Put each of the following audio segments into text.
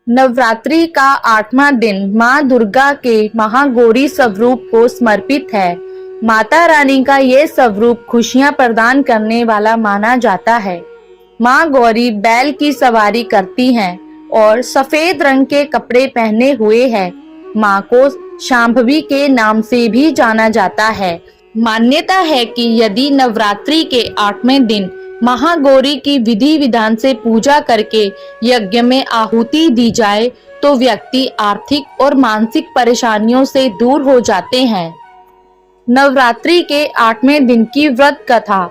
नवरात्रि का 8वां दिन माँ दुर्गा के महागौरी स्वरूप को समर्पित है। माता रानी का ये स्वरूप खुशियां प्रदान करने वाला माना जाता है। माँ गौरी बैल की सवारी करती हैं और सफेद रंग के कपड़े पहने हुए है। माँ को शांभवी के नाम से भी जाना जाता है। मान्यता है कि यदि नवरात्रि के 8वें दिन महागौरी की विधि विधान से पूजा करके यज्ञ में आहुति दी जाए तो व्यक्ति आर्थिक और मानसिक परेशानियों से दूर हो जाते हैं। नवरात्रि के 8वें दिन की व्रत कथा।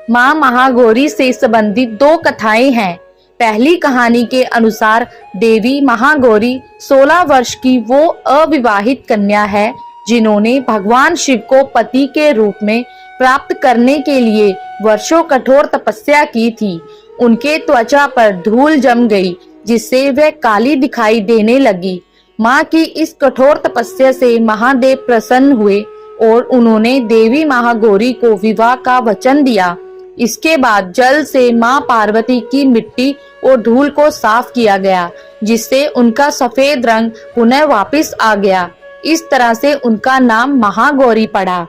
माँ महागौरी से संबंधित 2 कथाएं हैं। पहली कहानी के अनुसार देवी महागौरी 16 वर्ष की वो अविवाहित कन्या है जिन्होंने भगवान शिव को पति के रूप में प्राप्त करने के लिए वर्षों कठोर तपस्या की थी। उनके त्वचा पर धूल जम गई जिससे वह काली दिखाई देने लगी। माँ की इस कठोर तपस्या से महादेव प्रसन्न हुए और उन्होंने देवी महागौरी को विवाह का वचन दिया। इसके बाद जल से माँ पार्वती की मिट्टी और धूल को साफ किया गया जिससे उनका सफेद रंग पुनः वापस आ गया। इस तरह से उनका नाम महागौरी पड़ा।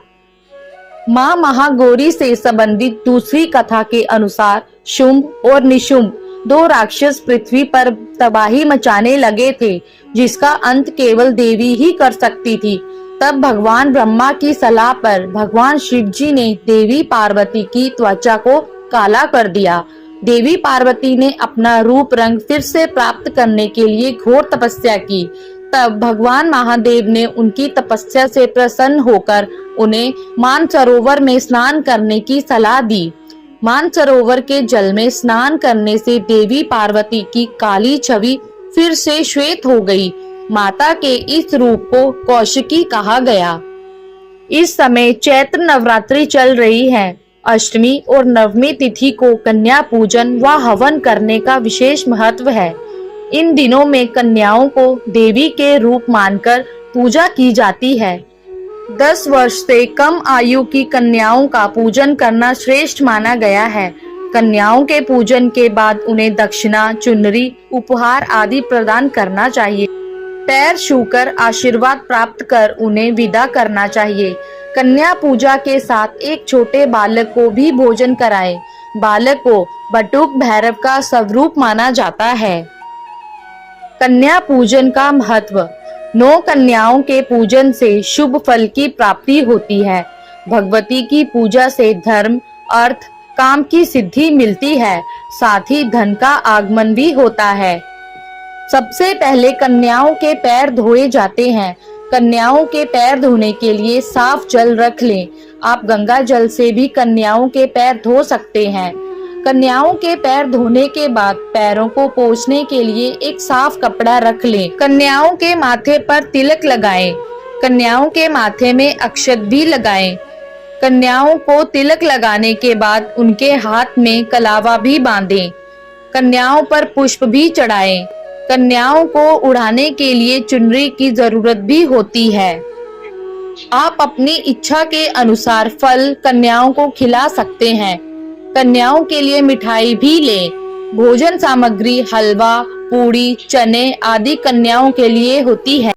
माँ महागौरी से संबंधित दूसरी कथा के अनुसार शुंभ और निशुंभ 2 राक्षस पृथ्वी पर तबाही मचाने लगे थे जिसका अंत केवल देवी ही कर सकती थी। तब भगवान ब्रह्मा की सलाह पर भगवान शिव जी ने देवी पार्वती की त्वचा को काला कर दिया। देवी पार्वती ने अपना रूप रंग फिर से प्राप्त करने के लिए घोर तपस्या की। तब भगवान महादेव ने उनकी तपस्या से प्रसन्न होकर उन्हें मानसरोवर में स्नान करने की सलाह दी। मानसरोवर के जल में स्नान करने से देवी पार्वती की काली छवि फिर से श्वेत हो गई। माता के इस रूप को कौशिकी कहा गया। इस समय चैत्र नवरात्रि चल रही है। अष्टमी और नवमी तिथि को कन्या पूजन व हवन करने का विशेष महत्व है। इन दिनों में कन्याओं को देवी के रूप मानकर पूजा की जाती है। 10 वर्ष से कम आयु की कन्याओं का पूजन करना श्रेष्ठ माना गया है। कन्याओं के पूजन के बाद उन्हें दक्षिणा, चुनरी, उपहार आदि प्रदान करना चाहिए। पैर छूकर आशीर्वाद प्राप्त कर उन्हें विदा करना चाहिए। कन्या पूजा के साथ एक छोटे बालक को भी भोजन कराएं। बालक को बटुक भैरव का स्वरूप माना जाता है। कन्या पूजन का महत्व। 9 कन्याओं के पूजन से शुभ फल की प्राप्ति होती है। भगवती की पूजा से धर्म, अर्थ, काम की सिद्धि मिलती है। साथ ही धन का आगमन भी होता है। सबसे पहले कन्याओं के पैर धोए जाते हैं। कन्याओं के पैर धोने के लिए साफ जल रख लें। आप गंगा जल से भी कन्याओं के पैर धो सकते हैं। कन्याओं के पैर धोने के बाद पैरों को पोंछने के लिए एक साफ कपड़ा रख लें। कन्याओं के माथे पर तिलक लगाएं। कन्याओं के माथे में अक्षत भी लगाएं। कन्याओं को तिलक लगाने के बाद उनके हाथ में कलावा भी बांधें। कन्याओं पर पुष्प भी चढ़ाएं। कन्याओं को उड़ाने के लिए चुनरी की जरूरत भी होती है। आप अपनी इच्छा के अनुसार फल कन्याओं को खिला सकते हैं। कन्याओं के लिए मिठाई भी लें। भोजन सामग्री हलवा, पूड़ी, चने आदि कन्याओं के लिए होती है।